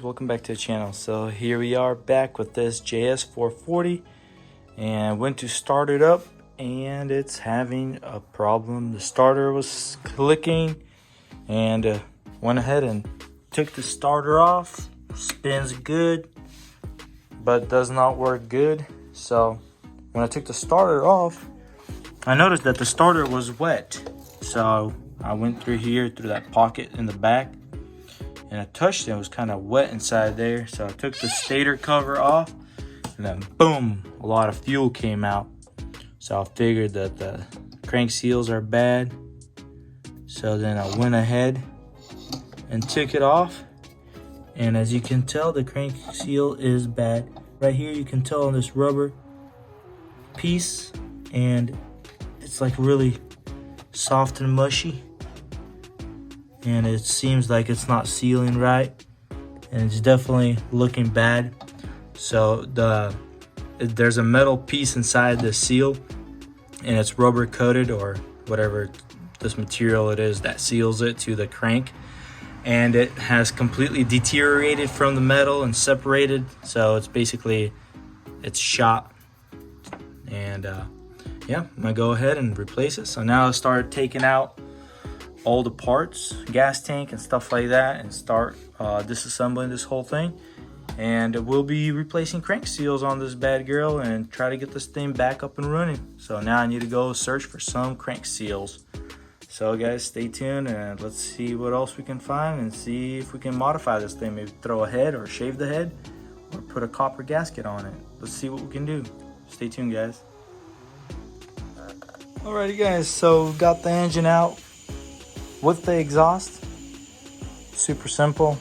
Welcome back to the channel. So here we are back with this js440 and went to start it up and it's having a problem. The starter was clicking and went ahead and took the starter off. Spins good but does not work good. So when I took the starter off, I noticed that the starter was wet. So I went through that pocket in the back, and I touched it. It was kind of wet inside there. So I took the stator cover off, and then boom, a lot of fuel came out. So I figured that the crank seals are bad. So then I went ahead and took it off. And as you can tell, the crank seal is bad. Right here, you can tell on this rubber piece, and it's like really soft and mushy. And it seems like it's not sealing right, and it's definitely looking bad. So there's a metal piece inside the seal, and it's rubber coated or whatever this material it is that seals it to the crank, and it has completely deteriorated from the metal and separated. So it's shot, and yeah, I'm gonna go ahead and replace it. So now I started taking out all the parts, gas tank and stuff like that, and start disassembling this whole thing. And we'll be replacing crank seals on this bad girl and try to get this thing back up and running. So now I need to go search for some crank seals. So guys, stay tuned and let's see what else we can find and see if we can modify this thing. Maybe throw a head or shave the head or put a copper gasket on it. Let's see what we can do. Stay tuned, guys. Alrighty guys, so got the engine out with the exhaust. Super simple.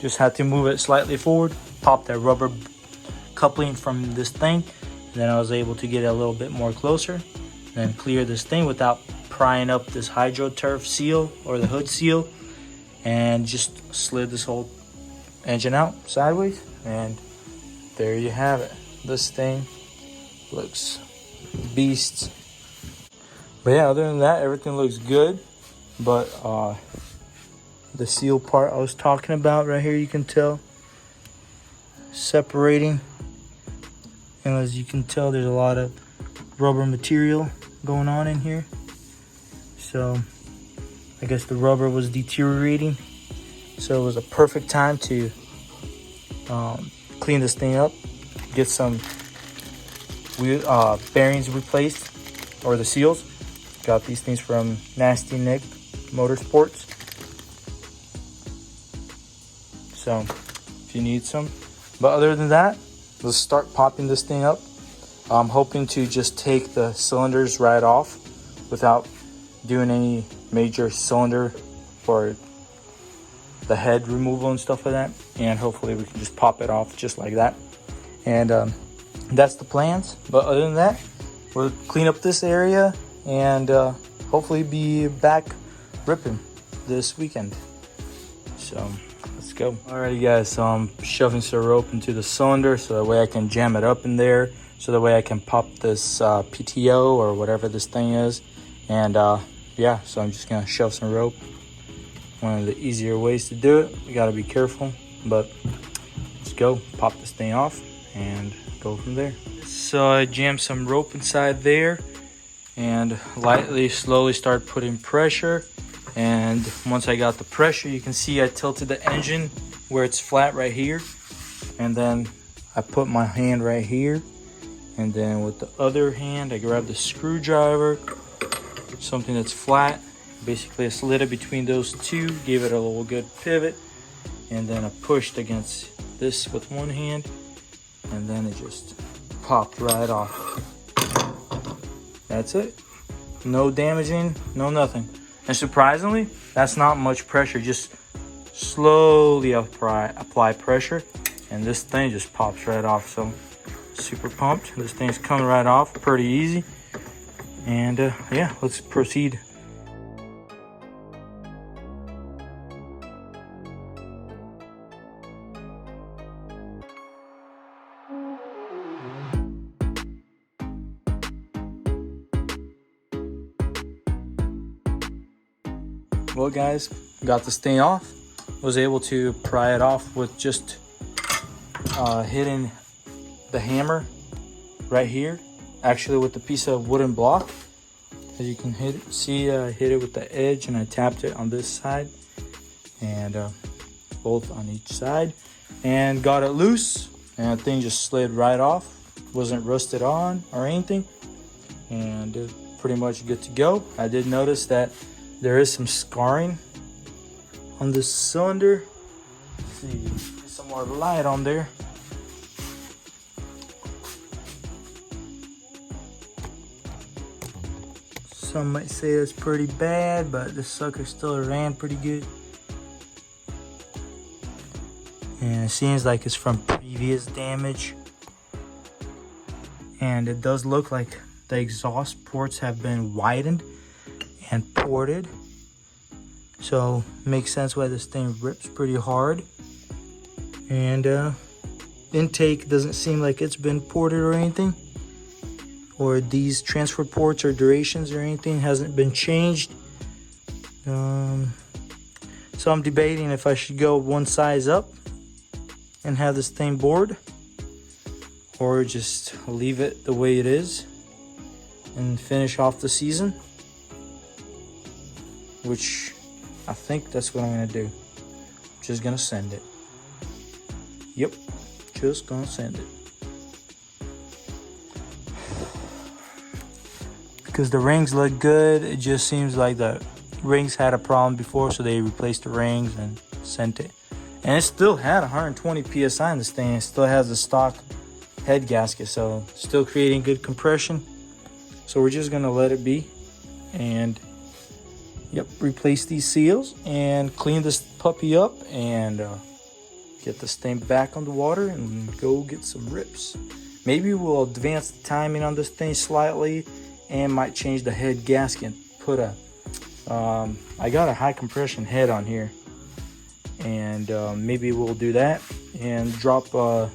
Just had to move it slightly forward, pop that rubber coupling from this thing, and then I was able to get it a little bit more closer, then clear this thing without prying up this hydro turf seal or the hood seal, and just slid this whole engine out sideways, and there you have it. This thing looks beast. But yeah, other than that, everything looks good. But the seal part I was talking about right here, you can tell separating, and as you can tell, there's a lot of rubber material going on in here. So I guess the rubber was deteriorating, so it was a perfect time to clean this thing up, get some bearings replaced, or the seals. Got these things from Nasty Nick Motorsports. So if you need some. But other than that, let's start popping this thing up. I'm hoping to just take the cylinders right off without doing any major cylinder for the head removal and stuff like that. And hopefully we can just pop it off just like that. And that's the plans. But other than that, we'll clean up this area and hopefully be back ripping this weekend. So let's go. Alrighty guys, so I'm shoving some rope into the cylinder so that way I can jam it up in there, so that way I can pop this PTO or whatever this thing is. And yeah, so I'm just gonna shove some rope. One of the easier ways to do it. You gotta be careful, but let's go pop this thing off and go from there. So I jammed some rope inside there and slowly start putting pressure. And once I got the pressure, you can see I tilted the engine where it's flat right here, and then I put my hand right here, and then with the other hand I grabbed the screwdriver, something that's flat. Basically I slid it between those two, gave it a little good pivot, and then I pushed against this with one hand, and then it just popped right off. That's it. No damaging, no nothing. And surprisingly, that's not much pressure. Just slowly apply pressure, and this thing just pops right off. So super pumped. This thing's coming right off pretty easy. And yeah, let's proceed. Well guys, got this thing off. was able to pry it off with just hitting the hammer right here, actually with the piece of wooden block. As you can see, I hit it with the edge and I tapped it on this side and both on each side and got it loose, and the thing just slid right off. Wasn't rusted on or anything, and pretty much good to go. I did notice that there is some scarring on this cylinder. Let's see, get some more light on there. Some might say it's pretty bad, but this sucker still ran pretty good. And it seems like it's from previous damage. And it does look like the exhaust ports have been widened and ported. So makes sense why this thing rips pretty hard. And intake doesn't seem like it's been ported or anything, or these transfer ports or durations or anything hasn't been changed. So I'm debating if I should go one size up and have this thing bored, or just leave it the way it is and finish off the season, which I think that's what I'm gonna do. Just gonna send it. Yep, just gonna send it. Because the rings look good. It just seems like the rings had a problem before, so they replaced the rings and sent it. And it still had 120 psi in this thing. It still has the stock head gasket, so still creating good compression. So we're just gonna let it be and replace these seals and clean this puppy up and get this thing back on the water and go get some rips. Maybe we'll advance the timing on this thing slightly and might change the head gasket. Put a I got a high compression head on here, and maybe we'll do that and drop or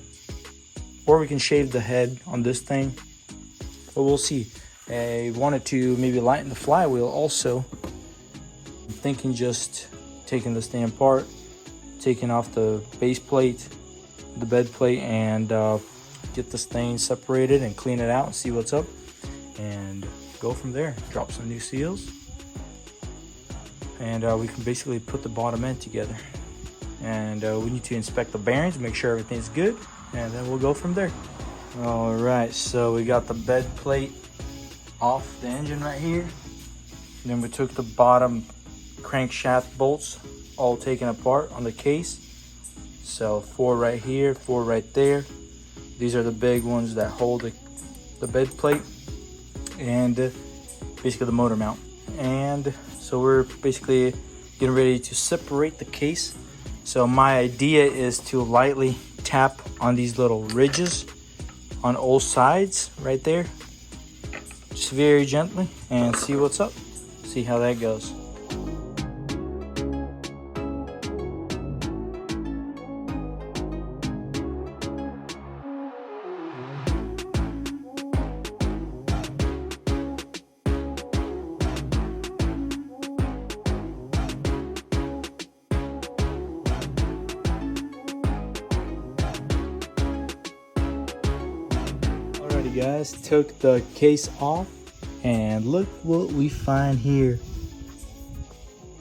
we can shave the head on this thing, but we'll see. I wanted to maybe lighten the flywheel also. I'm thinking just taking this thing apart, taking off the base plate, the bed plate, and get this thing separated and clean it out and see what's up, and go from there. Drop some new seals, and we can basically put the bottom end together. And we need to inspect the bearings, make sure everything's good, and then we'll go from there. All right, so we got the bed plate off the engine right here. Then we took the bottom crankshaft bolts all taken apart on the case. So 4 right here, 4 right there. These are the big ones that hold the bed plate and basically the motor mount. And so we're basically getting ready to separate the case. So my idea is to lightly tap on these little ridges on all sides right there, just very gently, and see what's up, see how that goes. Guys, took the case off and look what we find here.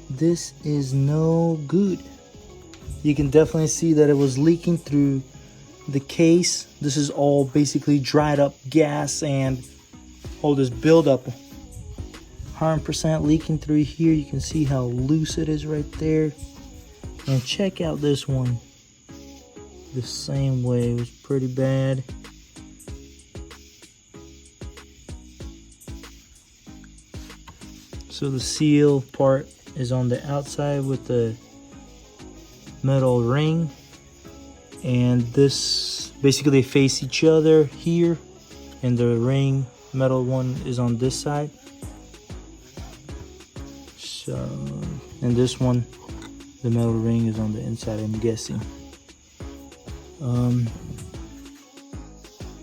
This is no good. You can definitely see that it was leaking through the case. This is all basically dried up gas and all this buildup, 100% leaking through here. You can see how loose it is right there. And check out this one, the same way. It was pretty bad. So the seal part is on the outside with the metal ring, and this basically face each other here, and the ring metal one is on this side. So, and this one, the metal ring is on the inside, I'm guessing.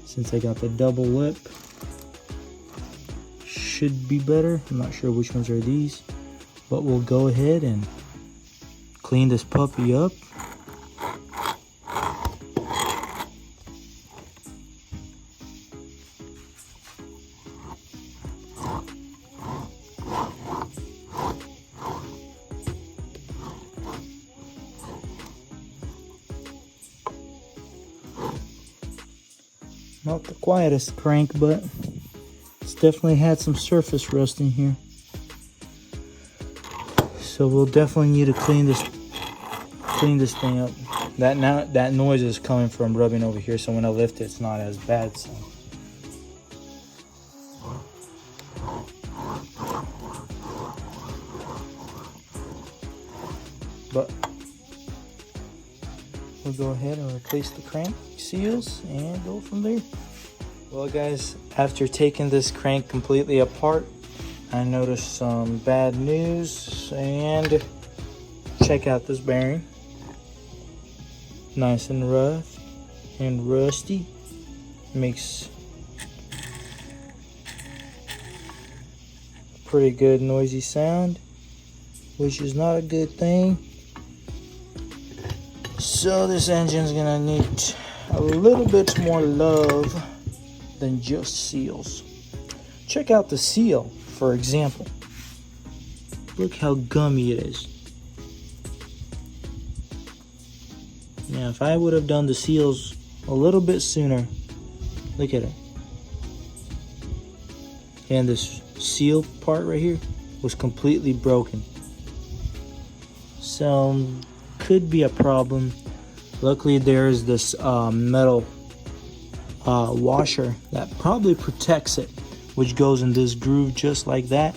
Since I got the double lip, should be better. I'm not sure which ones are these, but we'll go ahead and clean this puppy up. Not the quietest crank, but it's definitely had some surface rust in here. So we'll definitely need to clean this thing up. That noise is coming from rubbing over here, so when I lift it, it's not as bad. So. But we'll go ahead and replace the crank seals and go from there. Well guys, after taking this crank completely apart, I noticed some bad news, and check out this bearing. Nice and rough and rusty. Makes pretty good noisy sound, which is not a good thing. So this engine's gonna need a little bit more love than just seals. Check out the seal, for example. Look how gummy it is. Now, if I would have done the seals a little bit sooner, look at it. And this seal part right here was completely broken. So, could be a problem. Luckily, there's this metal washer that probably protects it, which goes in this groove just like that.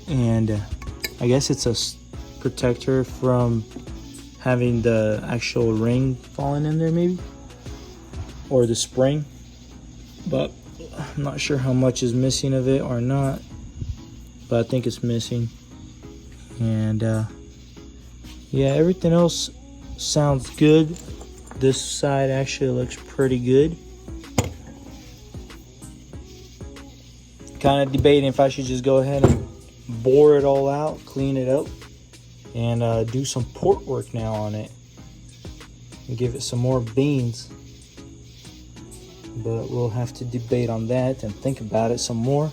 And I guess it's a protector from having the actual ring falling in there, maybe, or the spring. But I'm not sure how much is missing of it or not, but I think it's missing. And yeah, everything else sounds good. This side actually looks pretty good. Kind of debating if I should just go ahead and bore it all out, clean it up, and do some port work now on it and give it some more beans. But we'll have to debate on that and think about it some more.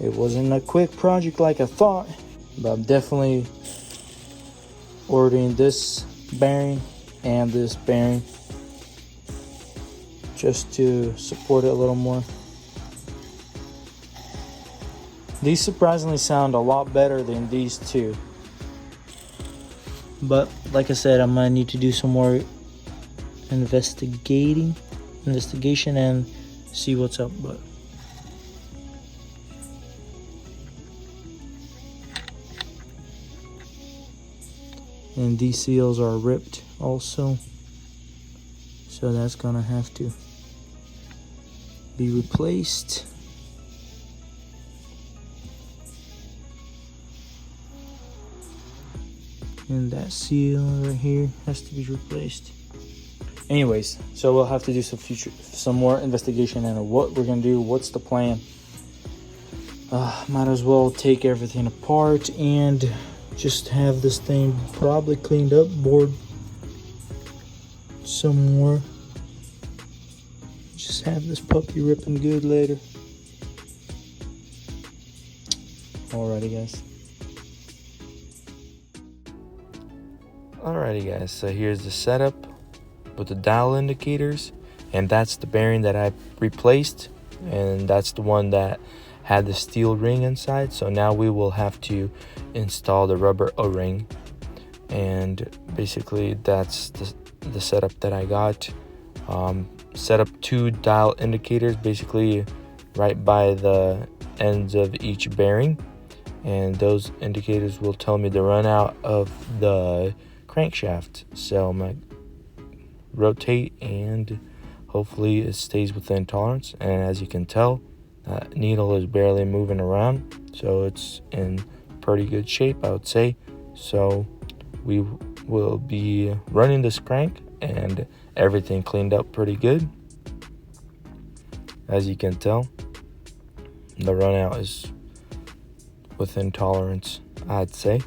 It wasn't a quick project like I thought, but I'm definitely ordering this bearing and this bearing just to support it a little more. These surprisingly sound a lot better than these two. But like I said, I'm gonna need to do some more investigation and see what's up. But and these seals are ripped also, so that's gonna have to be replaced. And that seal right here has to be replaced. Anyways, so we'll have to do some more investigation and what we're gonna do, what's the plan. Might as well take everything apart and just have this thing probably cleaned up, bored some more. Just have this puppy ripping good later. Alrighty guys, so here's the setup with the dial indicators, and that's the bearing that I replaced, and that's the one that had the steel ring inside. So now we will have to install the rubber O-ring, and basically that's the setup that I got. Set up 2 dial indicators basically right by the ends of each bearing, and those indicators will tell me the run out of the crankshaft. So I'm gonna rotate and hopefully it stays within tolerance. And as you can tell, that needle is barely moving around, so it's in pretty good shape, I would say. So we will be running this crank and everything cleaned up pretty good. As you can tell, the run out is within tolerance, I'd say.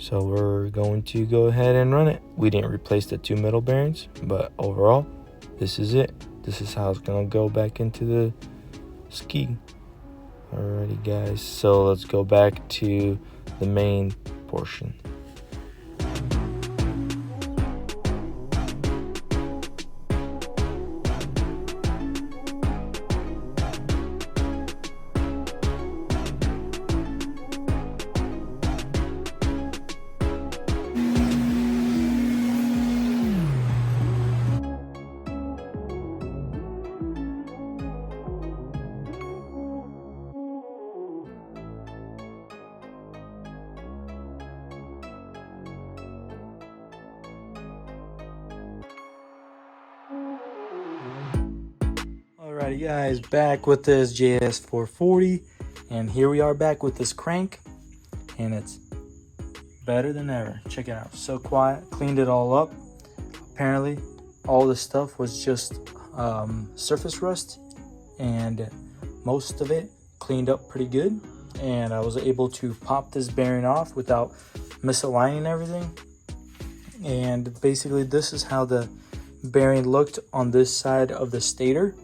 So we're going to go ahead and run it. We didn't replace the 2 middle bearings, but overall, this is it. This is how it's gonna go back into the ski. Alrighty guys, so let's go back to the main portion. Alrighty guys, back with this js440, and here we are back with this crank, and it's better than ever. Check it out, so quiet. Cleaned it all up. Apparently all this stuff was just surface rust, and most of it cleaned up pretty good, and I was able to pop this bearing off without misaligning everything. And basically this is how the bearing looked on this side of the stator.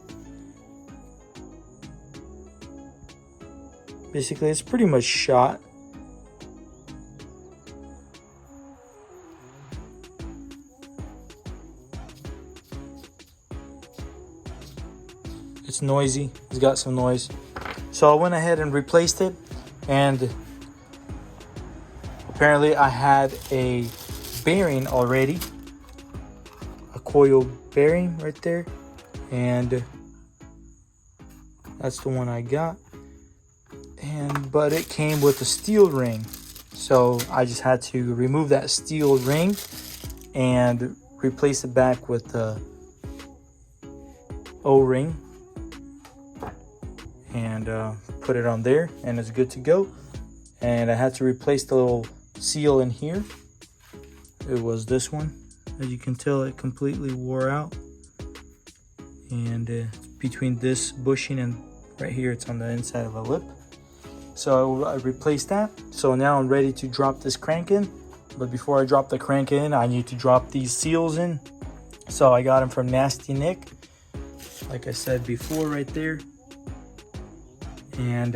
Basically, it's pretty much shot. It's noisy. It's got some noise. So I went ahead and replaced it, and apparently I had a bearing already, a coil bearing right there, and that's the one I got. But it came with a steel ring, so I just had to remove that steel ring and replace it back with the O-ring, and put it on there, and it's good to go. And I had to replace the little seal in here. It was this one. As you can tell, it completely wore out, and between this bushing and right here, it's on the inside of a lip. So I replaced that. So now I'm ready to drop this crank in. But before I drop the crank in, I need to drop these seals in. So I got them from Nasty Nick, like I said before, right there. And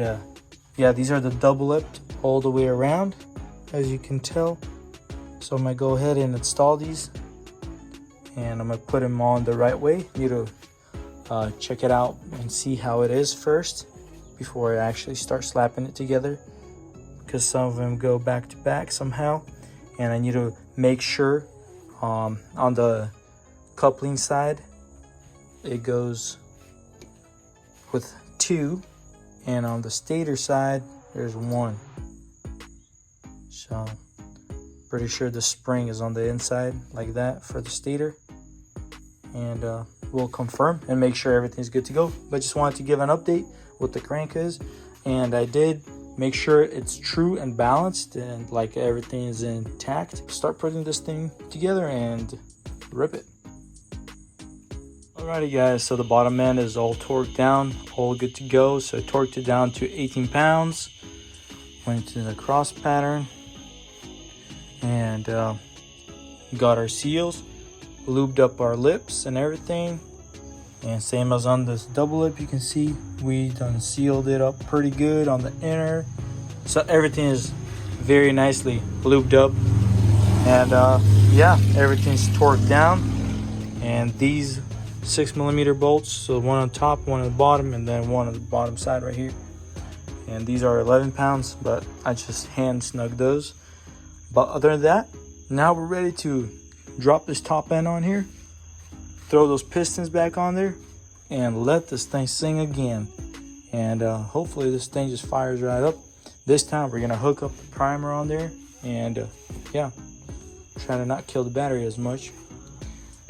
yeah, these are the double lipped all the way around, as you can tell. So I'm gonna go ahead and install these, and I'm gonna put them on the right way. You need to check it out and see how it is first before I actually start slapping it together, because some of them go back to back somehow. And I need to make sure on the coupling side it goes with 2, and on the stator side there's 1. So pretty sure the spring is on the inside like that for the stator, and we'll confirm and make sure everything's good to go. But just wanted to give an update what the crank is, and I did make sure it's true and balanced, and like everything is intact. Start putting this thing together and rip it. Alrighty guys, so the bottom end is all torqued down, all good to go. So I torqued it down to 18 pounds, went to the cross pattern, and got our seals, lubed up our lips and everything. And same as on this double lip, you can see we done sealed it up pretty good on the inner. So everything is very nicely lubed up, and yeah, everything's torqued down. And these 6mm bolts, so one on top, one on the bottom, and then one on the bottom side right here. And these are 11 pounds, but I just hand snug those. But other than that, now we're ready to drop this top end on here, throw those pistons back on there, and let this thing sing again. And hopefully this thing just fires right up. This time we're gonna hook up the primer on there, and yeah, try to not kill the battery as much.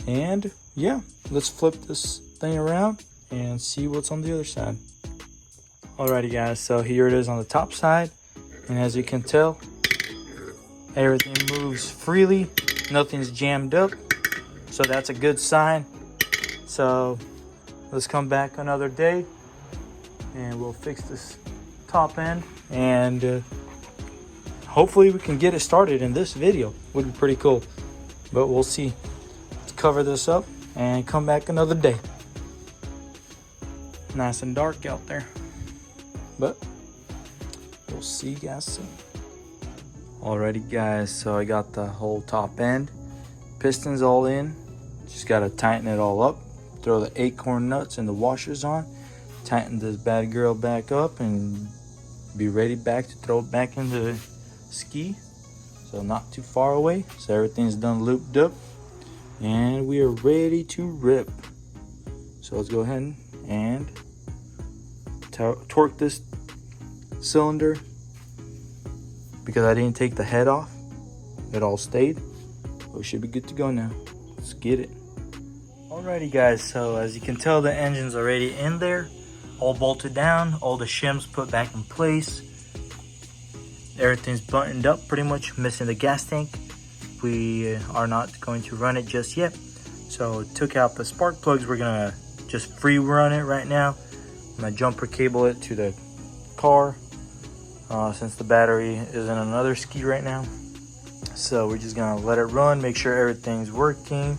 And yeah, let's flip this thing around and see what's on the other side. Alrighty guys, so here it is on the top side, and as you can tell, everything moves freely, nothing's jammed up, so that's a good sign. So let's come back another day and we'll fix this top end, and hopefully we can get it started in this video. Would be pretty cool, but we'll see. Let's cover this up and come back another day. Nice and dark out there, but we'll see you guys soon. Alrighty guys, so I got the whole top end, pistons all in. Just gotta tighten it all up, throw the acorn nuts and the washers on, tighten this bad girl back up, and be ready back to throw it back into the ski. So not too far away, so everything's done looped up and we are ready to rip. So let's go ahead and torque this cylinder. Because I didn't take the head off, it all stayed. We should be good to go now. Let's get it. Alrighty guys, so as you can tell, the engine's already in there, all bolted down, all the shims put back in place. Everything's buttoned up pretty much, missing the gas tank. We are not going to run it just yet. So took out the spark plugs. We're gonna just free run it right now. I'm gonna jumper cable it to the car. Since the battery is in another ski right now. So we're just gonna let it run, make sure everything's working.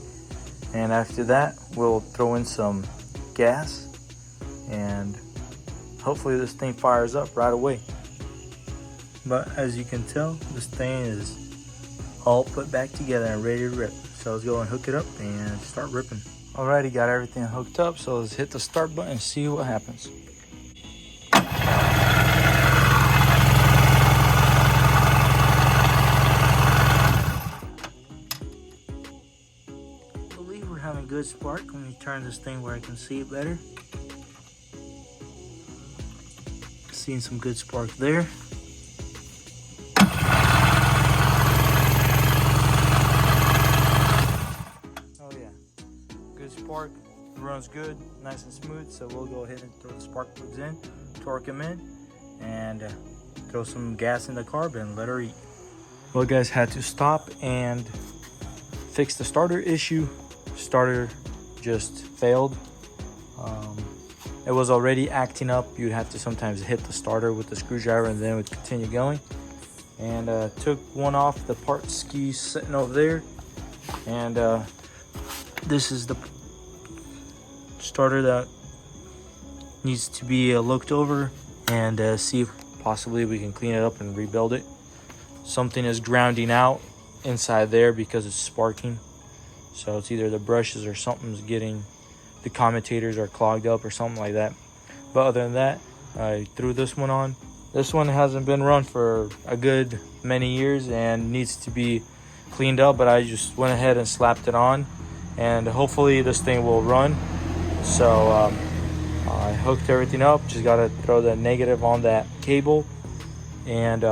And after that, we'll throw in some gas and hopefully this thing fires up right away. But as you can tell, this thing is all put back together and ready to rip. So let's go and hook it up and start ripping. Alrighty, got everything hooked up. So let's hit the start button and see what happens. Having good spark. Let me turn this thing where I can see it better. Seeing some good spark there. Oh yeah, good spark, runs good, nice and smooth. So we'll go ahead and throw the spark plugs in, torque them in, and throw some gas in the carb and let her eat. Well guys, had to stop and fix the starter issue. Starter just failed. It was already acting up. You'd have to sometimes hit the starter with the screwdriver and then it would continue going. And took one off the part ski sitting over there, and this is the starter that needs to be looked over and see if possibly we can clean it up and rebuild it. Something is grounding out inside there because it's sparking. So it's either the brushes or something's getting, the commutators are clogged up or something like that. But other than that, I threw this one on. This one hasn't been run for a good many years and needs to be cleaned up, but I just went ahead and slapped it on, and hopefully this thing will run. So I hooked everything up, just gotta throw the negative on that cable, and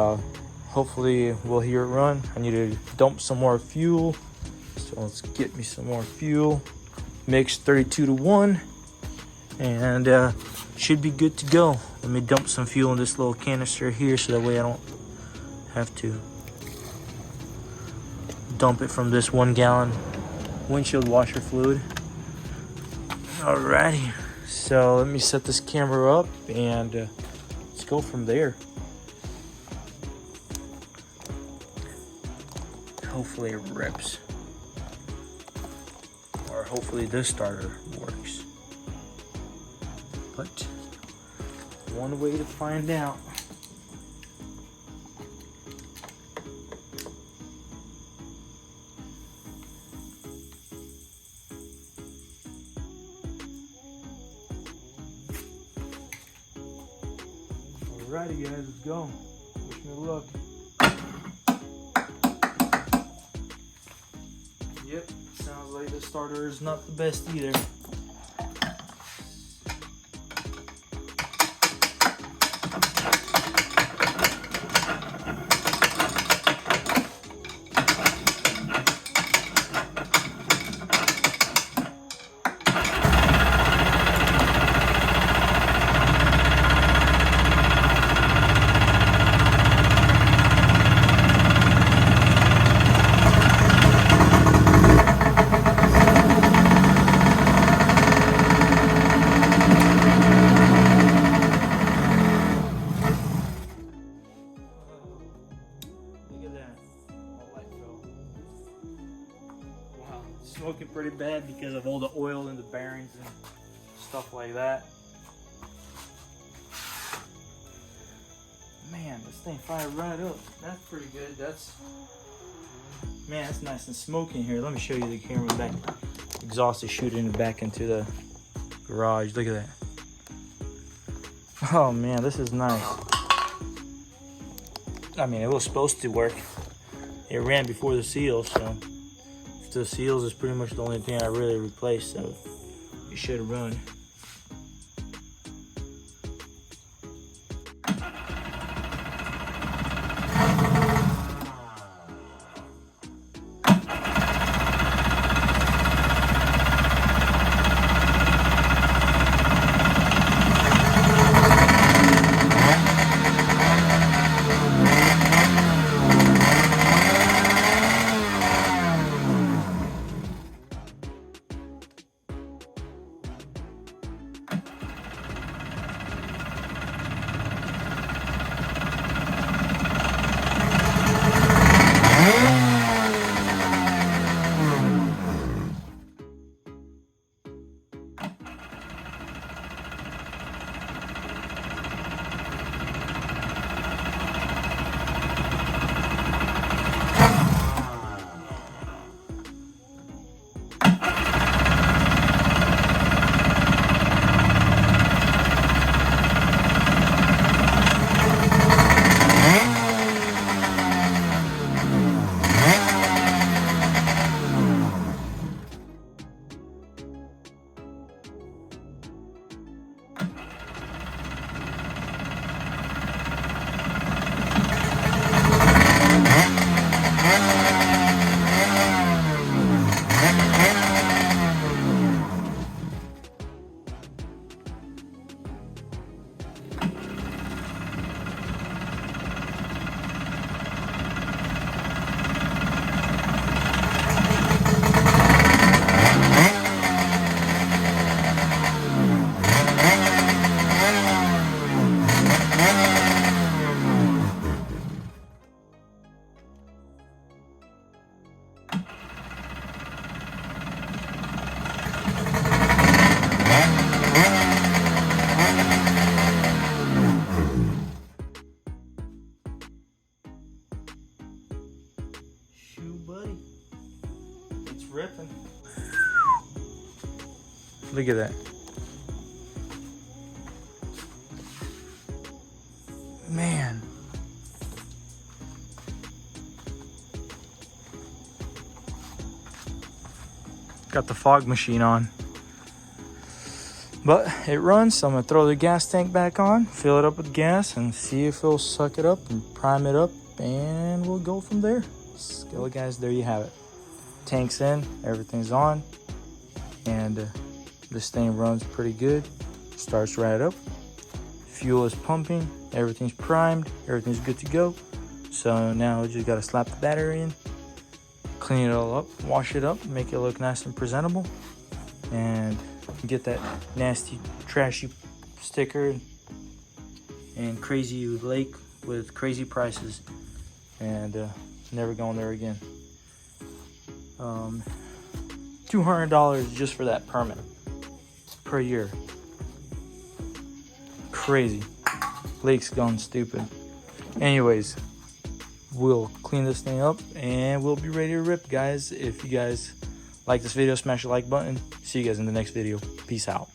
hopefully we'll hear it run. I need to dump some more fuel. So let's get me some more fuel. Mix 32:1 and should be good to go. Let me dump some fuel in this little canister here so that way I don't have to dump it from this 1 gallon windshield washer fluid. Alrighty, so let me set this camera up and let's go from there. Hopefully it rips. Or hopefully this starter works. But one way to find out. Alrighty guys, let's go. Wish me luck. Yep, sounds like the starter is not the best either. that because of all the oil in the bearings and stuff like that. Man, this thing fired right up. That's pretty good. Man, that's nice and smoky in here. Let me show you the camera back. Exhaust is shooting it back into the garage. Look at that. Oh man, this is nice. I mean, it was supposed to work. It ran before the seals, so the seals is pretty much the only thing I really replaced, so it should run. Buddy, it's ripping. Look at that. Man. Got the fog machine on. But it runs, so I'm gonna throw the gas tank back on, fill it up with gas, and see if it'll suck it up and prime it up, and we'll go from there. So guys, there you have it. Tank's in, everything's on, and this thing runs pretty good. Starts right up. Fuel is pumping, everything's primed, everything's good to go. So now we just gotta slap the battery in, clean it all up, wash it up, make it look nice and presentable, and get that nasty, trashy sticker and crazy lake with crazy prices, and never going there again. $200 just for that permit per year. Crazy. Lake's gone stupid. Anyways, we'll clean this thing up and we'll be ready to rip, guys. If you guys like this video, smash the like button. See you guys in the next video. Peace out.